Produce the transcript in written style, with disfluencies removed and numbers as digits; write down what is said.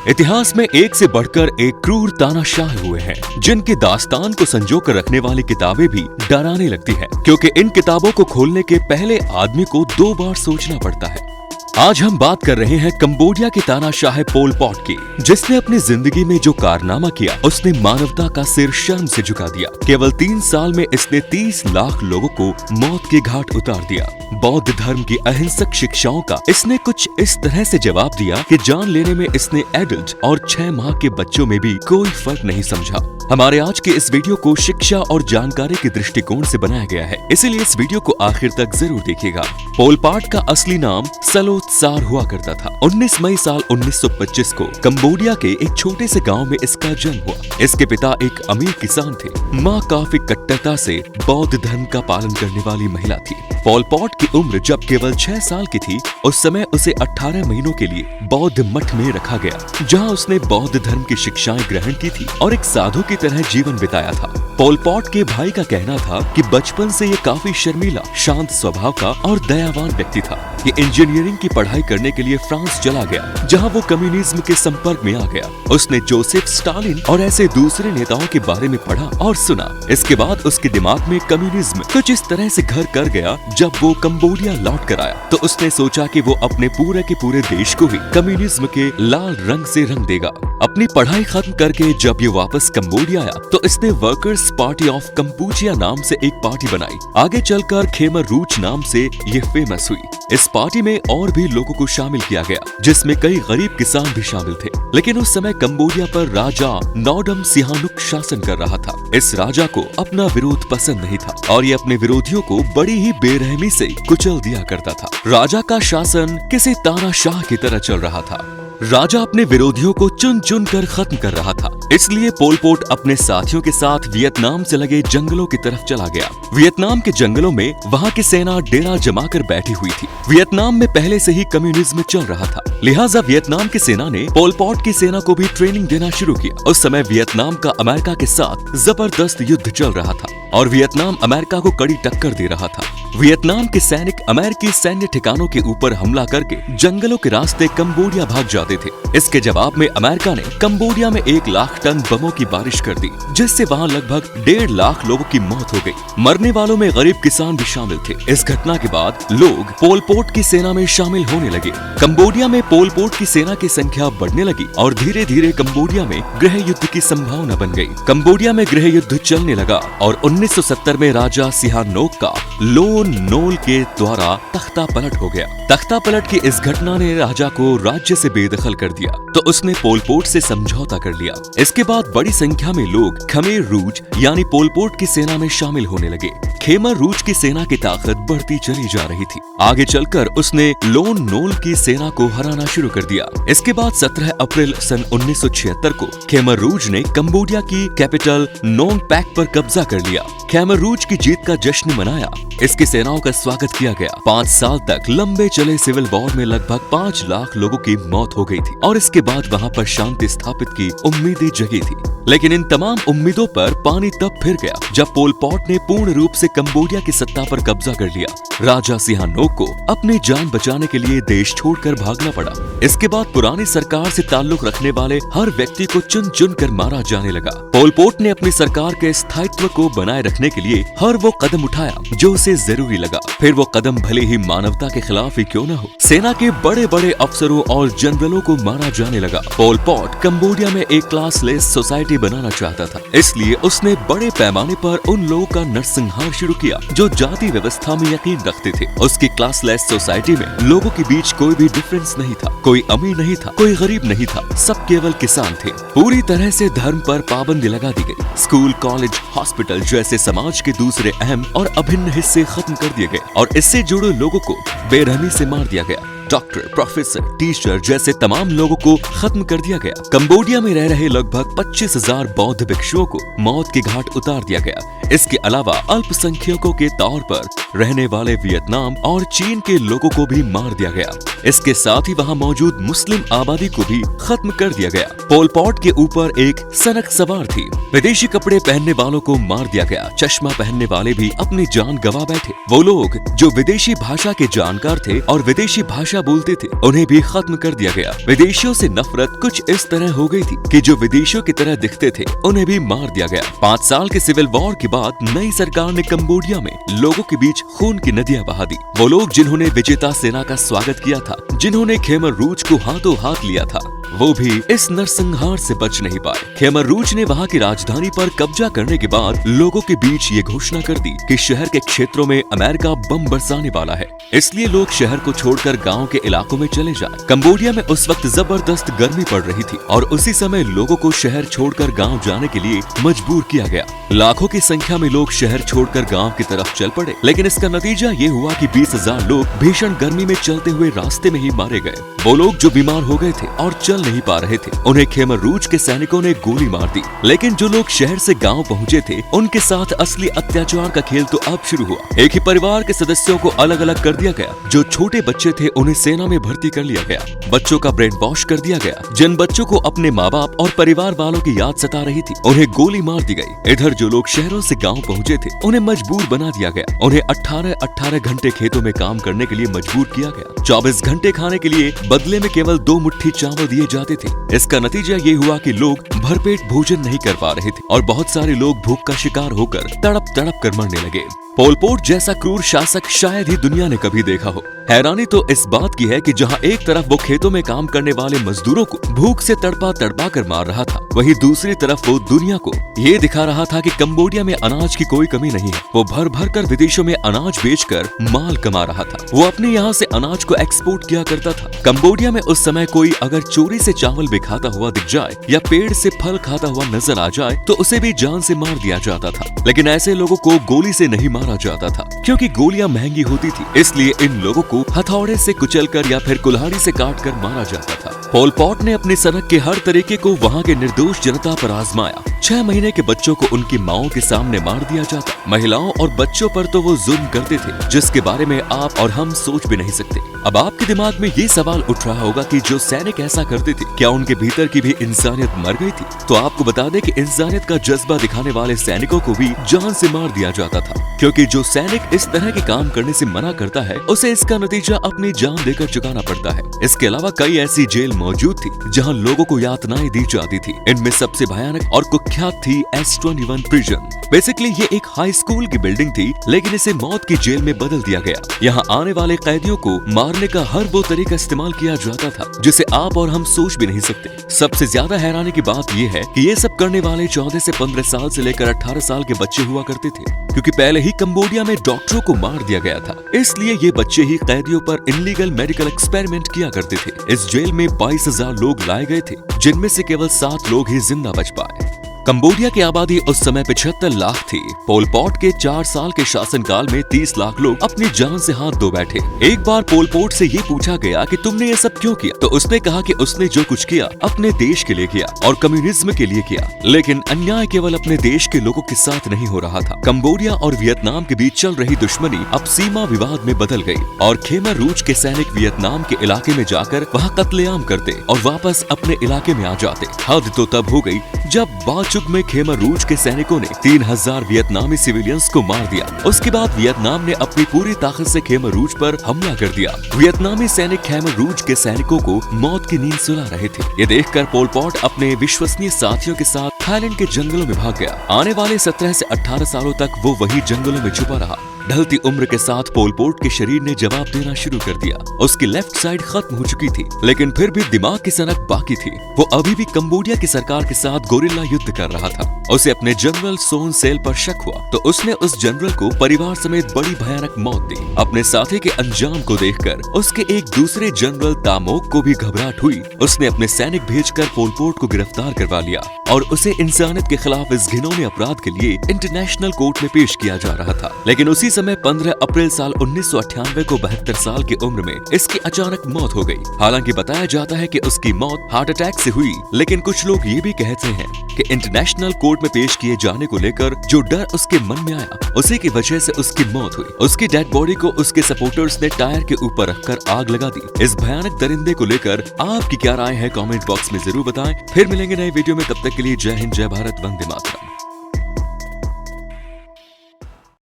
इतिहास में एक से बढ़कर एक क्रूर तानाशाह हुए हैं, जिनकी दास्तान को संजो कर रखने वाली किताबें भी डराने लगती हैं, क्योंकि इन किताबों को खोलने के पहले आदमी को 2 बार सोचना पड़ता है। आज हम बात कर रहे हैं कंबोडिया के तानाशाह पोल पॉट की, जिसने अपनी जिंदगी में जो कारनामा किया उसने मानवता का सिर शर्म से झुका दिया। केवल 3 साल में इसने 30 लाख लोगों को मौत के घाट उतार दिया। बौद्ध धर्म की अहिंसक शिक्षाओं का इसने कुछ इस तरह से जवाब दिया कि जान लेने में इसने एडल्ट और 6 माह के बच्चों में भी कोई फर्क नहीं समझा। हमारे आज के इस वीडियो को शिक्षा और जानकारी के दृष्टिकोण से बनाया गया है, इसीलिए इस वीडियो को आखिर तक जरूर देखिएगा। पोल पॉट का असली नाम सलोतसार हुआ करता था। 19 मई साल 1925 को कंबोडिया के एक छोटे से गांव में इसका जन्म हुआ। इसके पिता एक अमीर किसान थे, माँ काफी कट्टरता से बौद्ध धर्म का पालन करने वाली महिला थी। पोल पॉट की उम्र जब केवल 6 साल की थी, उस समय उसे 18 महीनों के लिए बौद्ध मठ में रखा गया, जहाँ उसने बौद्ध धर्म की शिक्षाएं ग्रहण की थी और एक साधु की तरह जीवन बिताया था। पोल पॉट के भाई का कहना था कि बचपन से ये काफी शर्मीला, शांत स्वभाव का और दयावान व्यक्ति था। ये इंजीनियरिंग की पढ़ाई करने के लिए फ्रांस चला गया, जहां वो कम्युनिज्म के संपर्क में आ गया। उसने जोसेफ स्टालिन और ऐसे दूसरे नेताओं के बारे में पढ़ा और सुना। इसके बाद उसके दिमाग में कम्युनिज्म कुछ इस तरह से घर कर गया। जब वो कंबोडिया लौट कर आया तो उसने सोचा कि वो अपने पूरे के पूरे देश को ही कम्युनिज्म के लाल रंग से रंग देगा। अपनी पढ़ाई खत्म करके जब ये वापस कंबोडिया आया तो इसने वर्कर्स पार्टी ऑफ कंबोडिया नाम से एक पार्टी बनाई। आगे चलकर खेमर रूच नाम से ये फेमस हुई। इस पार्टी में और भी लोगों को शामिल किया गया, जिसमें कई गरीब किसान भी शामिल थे। लेकिन उस समय कंबोडिया पर राजा नोडम सिहानुक शासन कर रहा था। इस राजा को अपना विरोध पसंद नहीं था और ये अपने विरोधियों को बड़ी ही बेरहमी से कुचल दिया करता था। राजा का शासन किसी तानाशाह की तरह चल रहा था। राजा अपने विरोधियों को चुन चुन कर खत्म कर रहा था। इसलिए पोल पॉट अपने साथियों के साथ वियतनाम से लगे जंगलों की तरफ चला गया। वियतनाम के जंगलों में वहाँ की सेना डेरा जमाकर बैठी हुई थी। वियतनाम में पहले से ही कम्युनिज्म चल रहा था, लिहाजा वियतनाम की सेना ने पोल पॉट की सेना को भी ट्रेनिंग देना शुरू किया। उस समय वियतनाम का अमेरिका के साथ जबरदस्त युद्ध चल रहा था और वियतनाम अमेरिका को कड़ी टक्कर दे रहा था। वियतनाम के सैनिक अमेरिकी सैन्य ठिकानों के ऊपर हमला करके जंगलों के रास्ते कंबोडिया भाग जाते थे। इसके जवाब में अमेरिका ने कंबोडिया में 1 लाख टन बमों की बारिश कर दी, जिससे वहां लगभग 1.5 लाख लोगों की मौत हो गई। मरने वालों में गरीब किसान भी शामिल थे। इस घटना के बाद लोग पोल पॉट की सेना में शामिल होने लगे। कंबोडिया में पोल पॉट की सेना की संख्या बढ़ने लगी और धीरे धीरे कंबोडिया में गृह युद्ध की संभावना बन गई। कंबोडिया में गृह युद्ध चलने लगा और 1970 में राजा सिहानोक का लोन नोल के द्वारा तख्ता पलट हो गया। तख्ता पलट की इस घटना ने राजा को राज्य से बेदखल कर दिया, तो उसने पोल पॉट से समझौता कर लिया। इसके बाद बड़ी संख्या में लोग खमेर रूज यानी पोल पॉट की सेना में शामिल होने लगे। खेमर रूज की सेना की ताकत बढ़ती चली जा रही थी। आगे चलकर उसने लोन नोल की सेना को हराना शुरू कर दिया। इसके बाद 17 अप्रैल सन 1976 को खेमर रूज ने कंबोडिया की कैपिटल नोम पैक पर कब्जा कर लिया। खेमर रूज की जीत का जश्न मनाया। इसकी सेनाओं का स्वागत किया गया। 5 साल तक लंबे चले सिविल वॉर में लगभग 5 लाख लोगों की मौत हो गई थी और इसके बाद वहाँ पर शांति स्थापित की उम्मीदें जगी थी। लेकिन इन तमाम उम्मीदों पर पानी तब फिर गया जब पोल पॉट ने पूर्ण रूप से कंबोडिया की सत्ता पर कब्जा कर लिया। राजा सिहानोक को अपनी जान बचाने के लिए देश छोड़कर भागना पड़ा। इसके बाद पुरानी सरकार से ताल्लुक रखने वाले हर व्यक्ति को चुन चुन कर मारा जाने लगा। पोल पॉट ने अपनी सरकार के स्थायित्व को बनाए रखने के लिए हर वो कदम उठाया जो उसे जरूरी लगा, फिर वो कदम भले ही मानवता के खिलाफ ही क्यों न हो। सेना के बड़े बड़े अफसरों और जनरलों को मारा जाने लगा। पोल पॉट कंबोडिया में एक क्लासलेस सोसाइटी बनाना चाहता था, इसलिए उसने बड़े पैमाने पर उन लोगों का नरसंहार शुरू किया जो जाति व्यवस्था में यकीन रखते थे। उसकी क्लासलेस सोसाइटी में लोगों के बीच कोई भी डिफरेंस नहीं था, कोई अमीर नहीं था, कोई गरीब नहीं था, सब केवल किसान थे। पूरी तरह से धर्म पर पाबंदी लगा दी गई। स्कूल, कॉलेज, हॉस्पिटल जैसे समाज के दूसरे अहम और अभिन्न हिस्से खत्म कर दिए गए और इससे जुड़े लोगों को बेरहमी से मार दिया गया। डॉक्टर, प्रोफेसर, टीचर जैसे तमाम लोगों को खत्म कर दिया गया। कंबोडिया में रह रहे लगभग 25,000 बौद्ध भिक्षुओं को मौत के घाट उतार दिया गया। इसके अलावा अल्पसंख्यकों के तौर पर रहने वाले वियतनाम और चीन के लोगों को भी मार दिया गया। इसके साथ ही वहाँ मौजूद मुस्लिम आबादी को भी खत्म कर दिया गया। पोल पॉट के ऊपर एक सनक सवार थी। विदेशी कपड़े पहनने वालों को मार दिया गया। चश्मा पहनने वाले भी अपनी जान गंवा बैठे। वो लोग जो विदेशी भाषा के जानकार थे और विदेशी भाषा भाषा बोलते थे उन्हें भी खत्म कर दिया गया। विदेशियों से नफरत कुछ इस तरह हो गई थी कि जो विदेशियों की तरह दिखते थे उन्हें भी मार दिया गया। 5 साल के सिविल वॉर के बाद नई सरकार ने कंबोडिया में लोगों के बीच खून की नदियां बहा दी। वो लोग जिन्होंने विजेता सेना का स्वागत किया था, जिन्होंने खेमर रूज को हाथों हाथ लिया था, वो भी इस नरसंहार से बच नहीं पाए। खेमर रूज ने वहाँ की राजधानी पर कब्जा करने के बाद लोगों के बीच ये घोषणा कर दी कि शहर के क्षेत्रों में अमेरिका बम बरसाने वाला है, इसलिए लोग शहर को छोड़कर गांव के इलाकों में चले जाएं। कंबोडिया में उस वक्त जबरदस्त गर्मी पड़ रही थी और उसी समय लोगों को शहर छोड़कर गांव जाने के लिए मजबूर किया गया। लाखों की संख्या में लोग शहर छोड़कर गांव की तरफ चल पड़े, लेकिन इसका नतीजा ये हुआ कि 20,000 लोग भीषण गर्मी में चलते हुए रास्ते में ही मारे गए। वो लोग जो बीमार हो गए थे और चल नहीं पा रहे थे, उन्हें खेमर रूज के सैनिकों ने गोली मार दी। लेकिन जो लोग शहर से गांव पहुंचे थे, उनके साथ असली अत्याचार का खेल तो अब शुरू हुआ। एक ही परिवार के सदस्यों को अलग अलग कर दिया गया। जो छोटे बच्चे थे उन्हें सेना में भर्ती कर लिया गया। बच्चों का ब्रेन वॉश कर दिया गया। जिन बच्चों को अपने माँ बाप और परिवार वालों की याद सता रही थी, उन्हें गोली मार दी गई। इधर जो लोग शहरों से गाँव पहुँचे थे, उन्हें मजबूर बना दिया गया। उन्हें 18 घंटे खेतों में काम करने के लिए मजबूर किया गया। 24 घंटे खाने के लिए बदले में केवल 2 मुट्ठी चावल दिए जाते थे। इसका नतीजा ये हुआ कि लोग भरपेट भोजन नहीं कर पा रहे थे और बहुत सारे लोग भूख का शिकार होकर तड़प तड़प कर मरने लगे। पोल पोट जैसा क्रूर शासक शायद ही दुनिया ने कभी देखा हो। हैरानी तो इस बात की है कि जहां एक तरफ वो खेतों में काम करने वाले मजदूरों को भूख से तड़पा तड़पा कर मार रहा था, वहीं दूसरी तरफ वो दुनिया को ये दिखा रहा था कि कंबोडिया में अनाज की कोई कमी नहीं है। वो भर भर कर विदेशों में अनाज बेचकर माल कमा रहा था। वो अपने यहाँ से अनाज को एक्सपोर्ट किया करता था। कंबोडिया में उस समय कोई अगर चोरी से चावल भी खाता हुआ दिख जाए या पेड़ से फल खाता हुआ नजर आ जाए तो उसे भी जान से मार दिया जाता था। लेकिन ऐसे लोगों को गोली से नहीं मारा जाता था, क्योंकि गोलियां महंगी होती थी। इसलिए इन लोगों को हथौड़े से कुचलकर या फिर कुल्हाड़ी से काटकर मारा जाता था। पोल पॉट ने अपनी सनक के हर तरीके को वहाँ के निर्दोष जनता पर आजमाया। 6 महीने के बच्चों को उनकी माओं के सामने मार दिया जाता। महिलाओं और बच्चों पर तो वो जुल्म करते थे जिसके बारे में आप और हम सोच भी नहीं सकते। अब आपके दिमाग में ये सवाल उठ रहा होगा कि जो सैनिक ऐसा करते थे, क्या उनके भीतर की भी इंसानियत मर गई थी? तो आपको बता दें कि इंसानियत का जज्बा दिखाने वाले सैनिकों को भी जान से मार दिया जाता था, क्योंकि जो सैनिक इस तरह के काम करने से मना करता है, उसे इसका नतीजा अपनी जान देकर चुकाना पड़ता है। इसके अलावा कई ऐसी जेल मौजूद थी जहां लोगों को यातनाएं दी जाती थी। इनमें सबसे भयानक और कुख्यात थी S21 प्रिजन। बेसिकली ये एक हाई स्कूल की बिल्डिंग थी, लेकिन इसे मौत की जेल में बदल दिया गया। यहाँ आने वाले कैदियों को मारने का हर वो तरीका इस्तेमाल किया जाता था जिसे आप और हम सोच भी नहीं सकते। सबसे ज्यादा हैरानी की बात ये है कि ये सब करने वाले 14 से 15 साल से लेकर 18 साल के बच्चे हुआ करते थे, क्योंकि पहले ही कंबोडिया में डॉक्टरों को मार दिया गया था। इसलिए ये बच्चे ही कैदियों पर इनलीगल मेडिकल एक्सपेरिमेंट किया करते थे। इस जेल में 22,000 लोग लाए गए थे, जिनमें से केवल 7 लोग ही जिंदा बच पाए। कंबोडिया की आबादी उस समय 75 लाख थी। पोल पॉट के 4 साल के शासनकाल में 30 लाख लोग अपनी जान से हाथ धो बैठे। एक बार पोल पॉट से ये पूछा गया कि तुमने ये सब क्यों किया, तो उसने कहा कि उसने जो कुछ किया अपने देश के लिए किया और कम्युनिज्म के लिए किया। लेकिन अन्याय केवल अपने देश के लोगों के साथ नहीं हो रहा था। कंबोडिया और वियतनाम के बीच चल रही दुश्मनी अब सीमा विवाद में बदल गई और खेमर रूज के सैनिक वियतनाम के इलाके में जाकर वहाँ कत्लेआम करते और वापस अपने इलाके में आ जाते। हद तो तब हो गई जब बाचुक में खेमर रूज के सैनिकों ने 3000 वियतनामी सिविलियंस को मार दिया। उसके बाद वियतनाम ने अपनी पूरी ताकत से खेमर रूज पर हमला कर दिया। वियतनामी सैनिक खेमर रूज के सैनिकों को मौत की नींद सुला रहे थे। ये देखकर पोल पॉट अपने विश्वसनीय साथियों के साथ थाईलैंड के जंगलों में भाग गया। आने वाले 17 से 18 सालों तक वो वही जंगलों में छुपा रहा। ढलती उम्र के साथ पोल पॉट के शरीर ने जवाब देना शुरू कर दिया। उसकी लेफ्ट साइड खत्म हो चुकी थी, लेकिन फिर भी दिमाग की सनक बाकी थी। वो अभी भी कंबोडिया की सरकार के साथ गोरिल्ला युद्ध कर रहा था। उसे अपने जनरल सोन सेल पर शक हुआ, तो उसने उस जनरल को परिवार समेत बड़ी भयानक मौत दी। अपने साथी के अंजाम को देखकर उसके एक दूसरे जनरल तामोक को भी घबराहट हुई। उसने अपने सैनिक भेजकर पोल पॉट को गिरफ्तार करवा लिया और उसे इंसानियत के खिलाफ इस घिनौने अपराध के लिए इंटरनेशनल कोर्ट में पेश किया जा रहा था। लेकिन उसी समय 15 अप्रैल साल 1998 को 72 साल की उम्र में इसकी अचानक मौत हो गई। हालांकि बताया जाता है कि उसकी मौत हार्ट अटैक से हुई, लेकिन कुछ लोग ये भी कहते हैं कि इंटरनेशनल कोर्ट में पेश किए जाने को लेकर जो डर उसके मन में आया, उसी की वजह से उसकी मौत हुई। उसकी डेड बॉडी को उसके सपोर्टर्स ने टायर के ऊपर रखकर आग लगा दी। इस भयानक दरिंदे को लेकर आपकी क्या राय है, कमेंट बॉक्स में जरूर बताएं। फिर मिलेंगे नए वीडियो में, तब तक के लिए जय हिंद, जय भारत, वंदे मातरम।